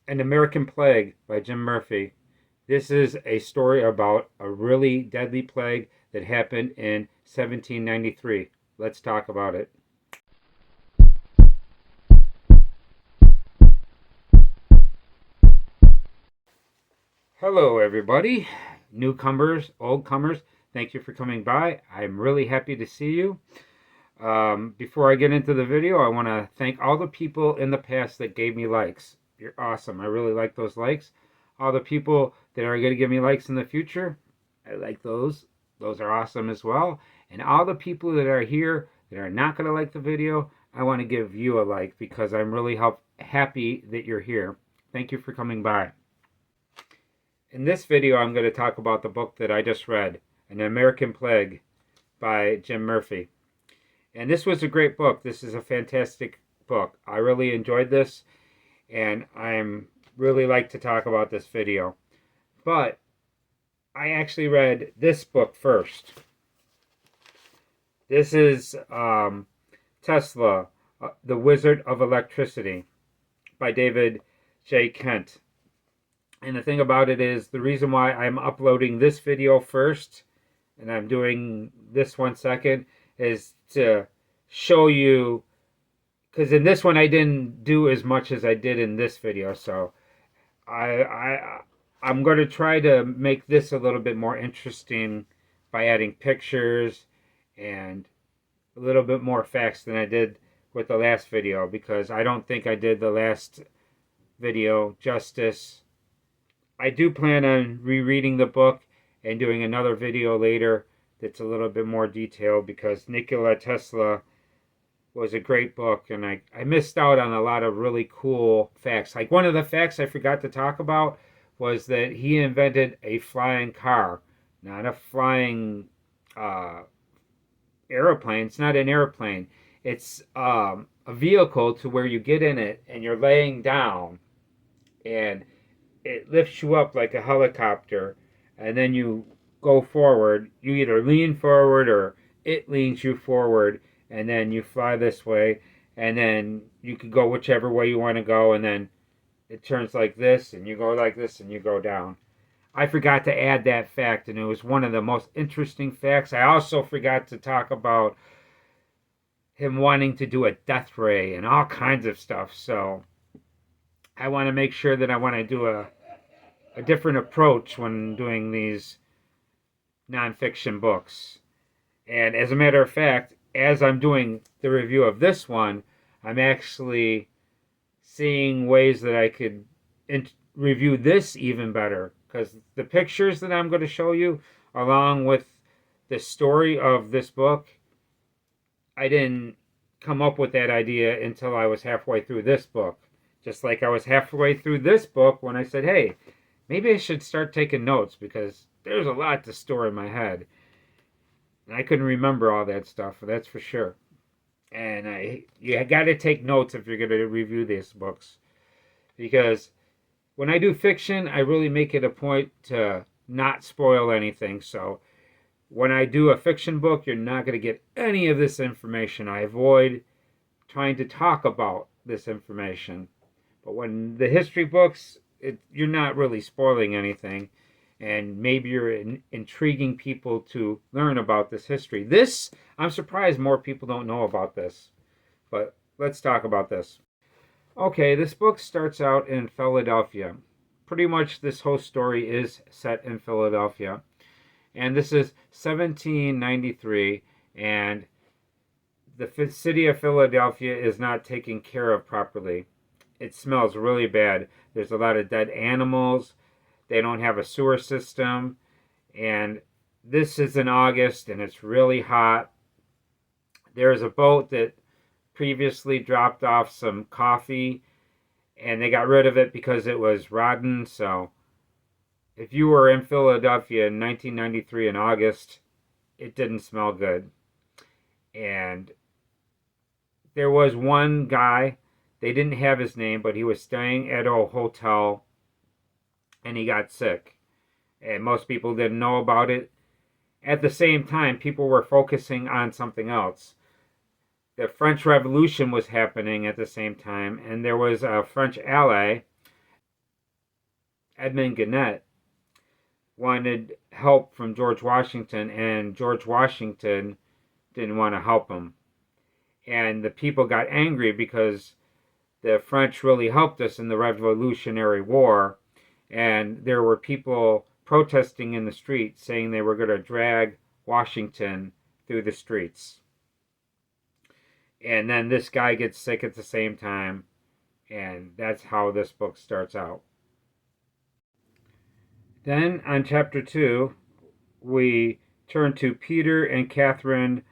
An American Plague by Jim Murphy. This is a story about a really deadly plague that happened in 1793. Let's talk about it. Hello, everybody. Newcomers, old comers, thank you for coming by. I'm really happy to see you. Before I get into the video, I want to thank all the people in the past that gave me likes. You're awesome. I really like those likes. All the people that are going to give me likes in the future, I like those. Those are awesome as well. And all the people that are here that are not going to like the video, I want to give you a like because I'm really happy that you're here. Thank you for coming by. In this video, I'm going to talk about the book that I just read, An American Plague by Jim Murphy. And this was a great book. This is a fantastic book. I really enjoyed this, and I'm really like to talk about this video. But I actually read this book first. This is Tesla, The Wizard of Electricity by David J. Kent. And the thing about it is, the reason why I'm uploading this video first, and I'm doing this one second, is to show you, because in this one I didn't do as much as I did in this video, so I'm going to try to make this a little bit more interesting by adding pictures and a little bit more facts than I did with the last video, because I don't think I did the last video justice. I do plan on rereading the book and doing another video later that's a little bit more detailed, because Nikola Tesla was a great book, and I missed out on a lot of really cool facts. Like, one of the facts I forgot to talk about was that he invented a flying car, not a flying airplane. It's not an airplane. It's a vehicle to where you get in it and you're laying down, and it lifts you up like a helicopter, and then you go forward. You either lean forward or it leans you forward, and then you fly this way, and then you could go whichever way you want to go, and then it turns like this, and you go like this, and you go down. I forgot to add that fact, and it was one of the most interesting facts. I also forgot to talk about him wanting to do a death ray and all kinds of stuff, so I want to make sure that I want to do a different approach when doing these nonfiction books. And as a matter of fact, as I'm doing the review of this one, I'm actually seeing ways that I could review this even better, because the pictures that I'm going to show you, along with the story of this book, I didn't come up with that idea until I was halfway through this book. Just like I was halfway through this book when I said, hey, maybe I should start taking notes, because there's a lot to store in my head. And I couldn't remember all that stuff, that's for sure. And you got to take notes if you're going to review these books. Because when I do fiction, I really make it a point to not spoil anything. So when I do a fiction book, you're not going to get any of this information. I avoid trying to talk about this information. But when the history books, you're not really spoiling anything, and maybe you're intriguing people to learn about this history. This, I'm surprised more people don't know about this, but let's talk about this. Okay, this book starts out in Philadelphia. Pretty much this whole story is set in Philadelphia, and this is 1793, and the city of Philadelphia is not taken care of properly. It smells really bad. There's a lot of dead animals. They don't have a sewer system. And this is in August, and it's really hot. There's a boat that previously dropped off some coffee, and they got rid of it because it was rotten. So if you were in Philadelphia in 1993 in August, it didn't smell good. And there was one guy, they didn't have his name, but he was staying at a hotel, and he got sick. And most people didn't know about it. At the same time, people were focusing on something else. The French Revolution was happening at the same time, and there was a French ally Edmund Gannett wanted help from George Washington, and George Washington didn't want to help him. And the people got angry because the French really helped us in the Revolutionary War, and there were people protesting in the streets saying they were going to drag Washington through the streets. And then this guy gets sick at the same time, and that's how this book starts out. Then on chapter 2, we turn to Peter and Catherine.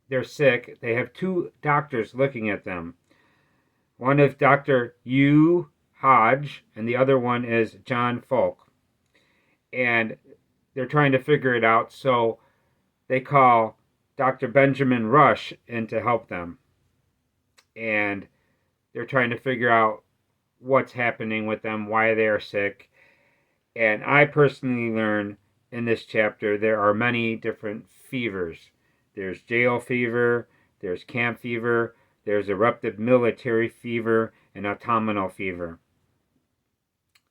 They're sick. They have 2 doctors looking at them. One is Dr. Hugh Hodge, and the other one is John Folk. And they're trying to figure it out, so they call Dr. Benjamin Rush in to help them. And they're trying to figure out what's happening with them, why they are sick. And I personally learned in this chapter there are many different fevers. There's jail fever, there's camp fever, there's eruptive military fever, and autumnal fever.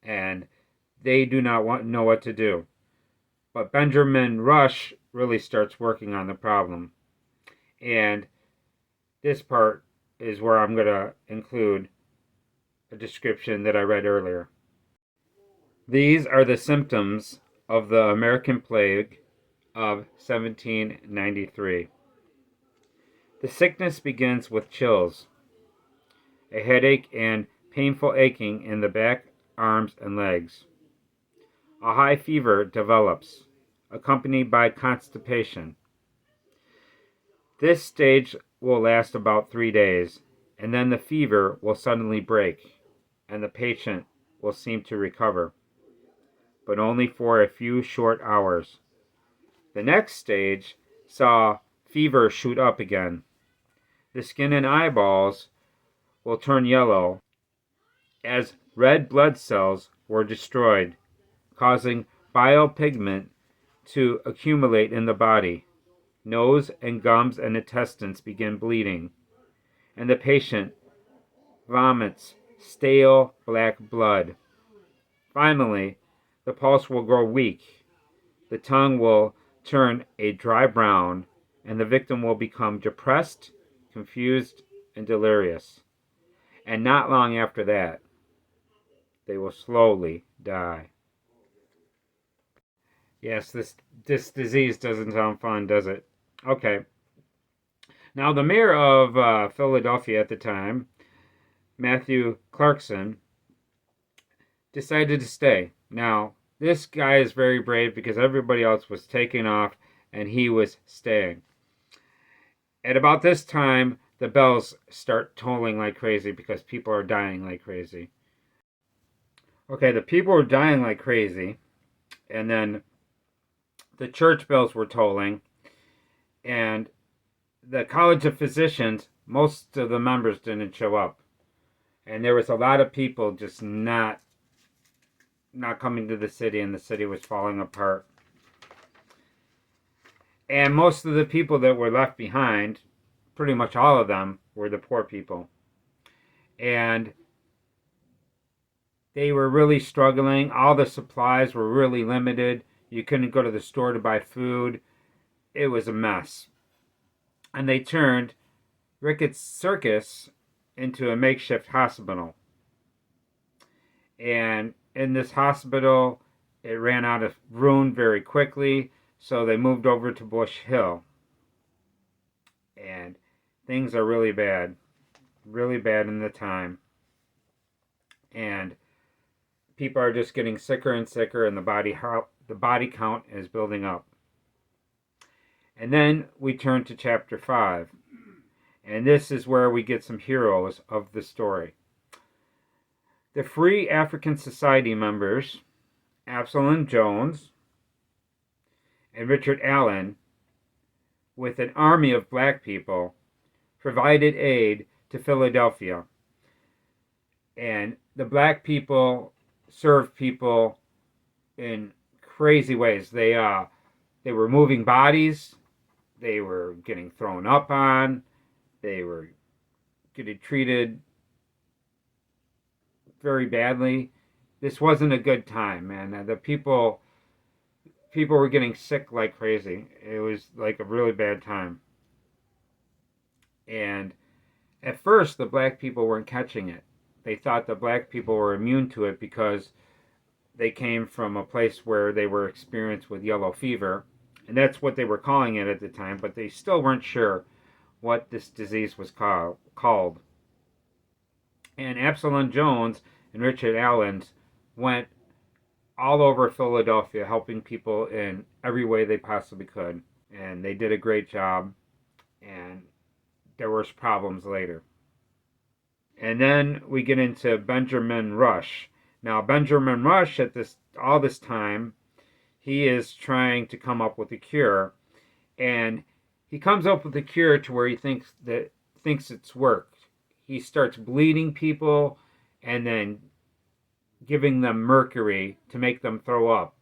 And they do not know what to do. But Benjamin Rush really starts working on the problem. And this part is where I'm going to include a description that I read earlier. These are the symptoms of the American plague of 1793. The sickness begins with chills, a headache, and painful aching in the back, arms, and legs. A high fever develops, accompanied by constipation. This stage will last about 3 days, and then the fever will suddenly break, and the patient will seem to recover, but only for a few short hours. The next stage saw fever shoot up again. The skin and eyeballs will turn yellow as red blood cells were destroyed, causing bile pigment to accumulate in the body. Nose and gums and intestines begin bleeding, and the patient vomits stale black blood. Finally, the pulse will grow weak, the tongue will turn a dry brown, and the victim will become depressed, confused, and delirious. And not long after that, they will slowly die. Yes, this disease doesn't sound fun, does it? Okay. Now, the mayor of Philadelphia at the time, Matthew Clarkson, decided to stay. Now, this guy is very brave because everybody else was taking off and he was staying. At about this time, the bells start tolling like crazy because people are dying like crazy. Okay, the people were dying like crazy, and then the church bells were tolling, and the College of Physicians, most of the members didn't show up. And there was a lot of people just not coming to the city, and the city was falling apart. And most of the people that were left behind, pretty much all of them, were the poor people. And they were really struggling. All the supplies were really limited. You couldn't go to the store to buy food. It was a mess. And they turned Ricketts Circus into a makeshift hospital. And in this hospital, it ran out of room very quickly, so they moved over to Bush Hill. And things are really bad in the time. And people are just getting sicker and sicker, and the body count is building up. And then we turn to chapter 5. And this is where we get some heroes of the story. The Free African Society members, Absalom Jones and Richard Allen, with an army of black people, provided aid to Philadelphia. And the black people served people in crazy ways. They were moving bodies. They were getting thrown up on. They were getting treated very badly. this wasn't a good time, man. The people were getting sick like crazy. It was like a really bad time. And at first, the black people weren't catching it. They thought the black people were immune to it because they came from a place where they were experienced with yellow fever. And that's what they were calling it at the time, but they still weren't sure what this disease was called. And Absalom Jones and Richard Allen went all over Philadelphia helping people in every way they possibly could. And they did a great job. And there was problems later. And then we get into Benjamin Rush. Now, Benjamin Rush, at all this time, he is trying to come up with a cure, and he comes up with a cure to where he thinks it's worked. He starts bleeding people, and then giving them mercury to make them throw up.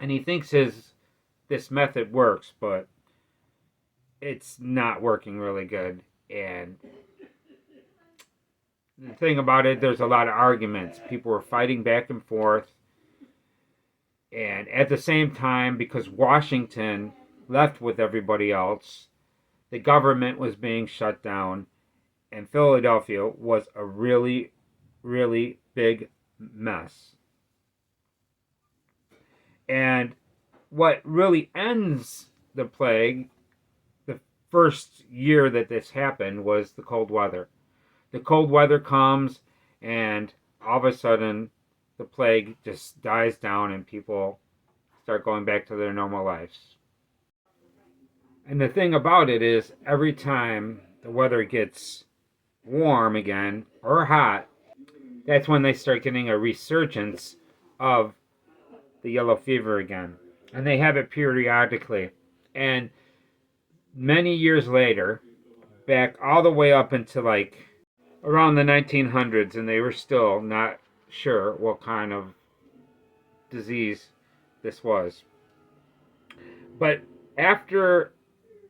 And he thinks this method works, but it's not working really good. And the thing about it, there's a lot of arguments. People were fighting back and forth. And at the same time, because Washington left with everybody else, the government was being shut down, and Philadelphia was a really, really big mess. And what really ends the plague, the first year that this happened, was the cold weather. The cold weather comes, and all of a sudden, the plague just dies down and people start going back to their normal lives. And the thing about it is, every time the weather gets warm again or hot, that's when they start getting a resurgence of the yellow fever again. And they have it periodically. And many years later, back all the way up into like around the 1900s, and they were still not sure what kind of disease this was. But after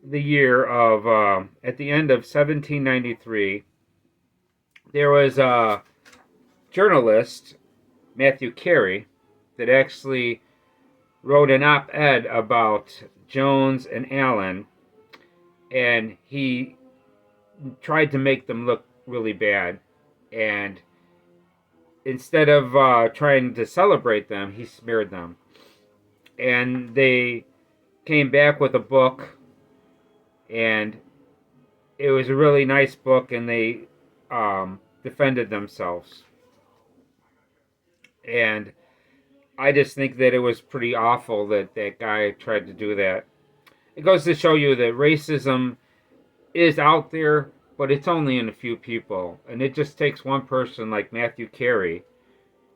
the year of, at the end of 1793, there was a journalist, Matthew Carey, that actually wrote an op-ed about Jones and Allen, and he tried to make them look really bad. And instead of trying to celebrate them, he smeared them. And they came back with a book, and it was a really nice book, and they defended themselves. And I just think that it was pretty awful that that guy tried to do that. It goes to show you that racism is out there, but it's only in a few people. And it just takes one person like Matthew Carey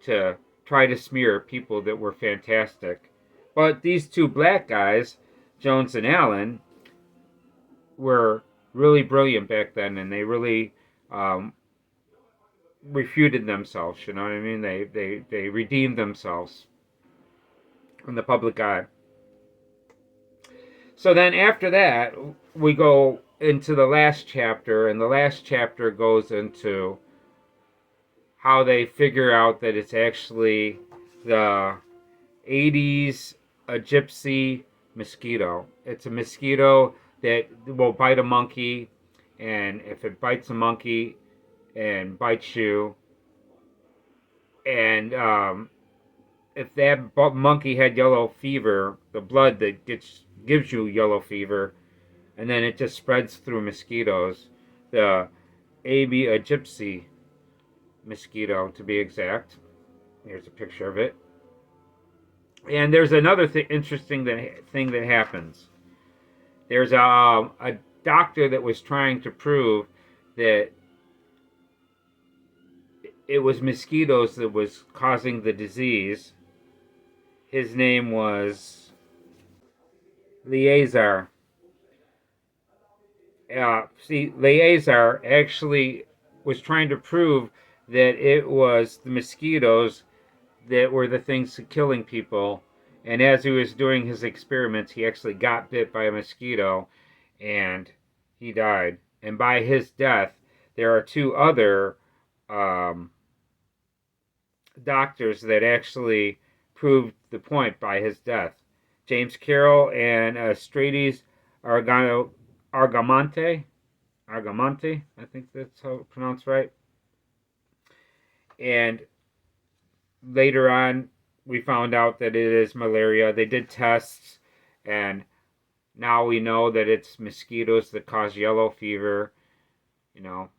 to try to smear people that were fantastic. But these two black guys, Jones and Allen, were really brilliant back then, and they really refuted themselves. You know what I mean? They redeemed themselves from the public eye. So then after that, we go into the last chapter, and the last chapter goes into how they figure out that it's actually the Aedes aegypti mosquito. It's a mosquito that will bite a monkey, and if it bites a monkey and bites you, and if that monkey had yellow fever, the blood that gives you yellow fever, and then it just spreads through mosquitoes. The Aedes aegypti mosquito, to be exact. Here's a picture of it. And there's another interesting thing that happens. There's a doctor that was trying to prove that it was mosquitoes that was causing the disease. His name was Leazar. Leazar actually was trying to prove that it was the mosquitoes that were the things killing people. And as he was doing his experiments, he actually got bit by a mosquito, and he died. And by his death, there are two other doctors that actually proved the point by his death. James Carroll and Strades Argamante, I think that's how it's pronounced right. And later on, we found out that it is malaria. They did tests, and now we know that it's mosquitoes that cause yellow fever, you know.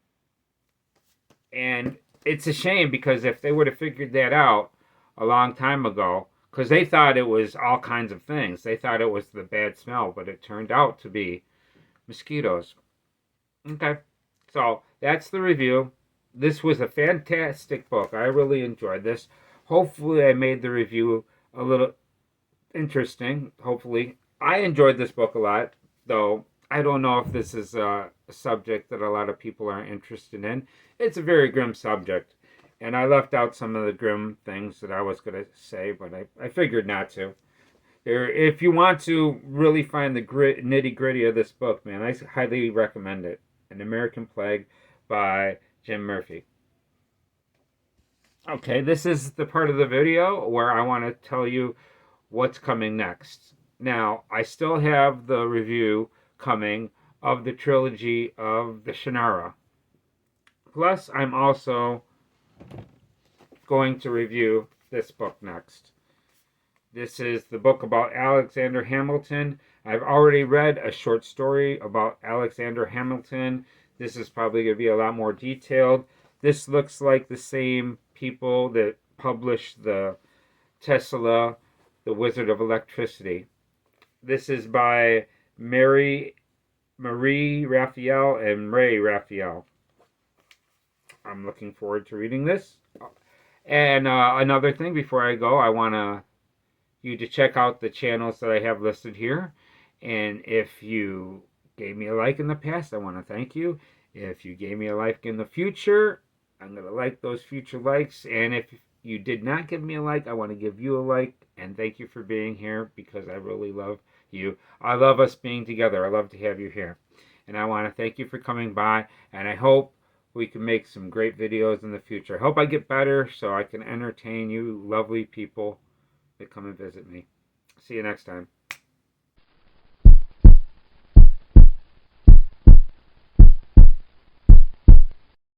And it's a shame because if they would have figured that out a long time ago, because they thought it was all kinds of things. They thought it was the bad smell, but it turned out to be mosquitoes. Okay, so that's the review. This was a fantastic book. I really enjoyed this. Hopefully, I made the review a little interesting. Hopefully, I enjoyed this book a lot, though I don't know if this is a subject that a lot of people are interested in. It's a very grim subject, and I left out some of the grim things that I was going to say, but I figured not to. If you want to really find the nitty gritty of this book, man, I highly recommend it. An American Plague by Jim Murphy. Okay, this is the part of the video where I want to tell you what's coming next. Now, I still have the review coming of the trilogy of the Shannara. Plus, I'm also going to review this book next. This is the book about Alexander Hamilton. I've already read a short story about Alexander Hamilton. This is probably going to be a lot more detailed. This looks like the same people that published the Tesla, the Wizard of Electricity. This is by Marie Raphael and Ray Raphael. I'm looking forward to reading this. And another thing before I go, I want you to check out the channels that I have listed here. And if you gave me a like in the past, I want to thank you. If you gave me a like in the future, I'm going to like those future likes. And if you did not give me a like, I want to give you a like. And thank you for being here because I really love you. I love us being together. I love to have you here. And I want to thank you for coming by. And I hope we can make some great videos in the future. I hope I get better so I can entertain you lovely people that come and visit me. See you next time.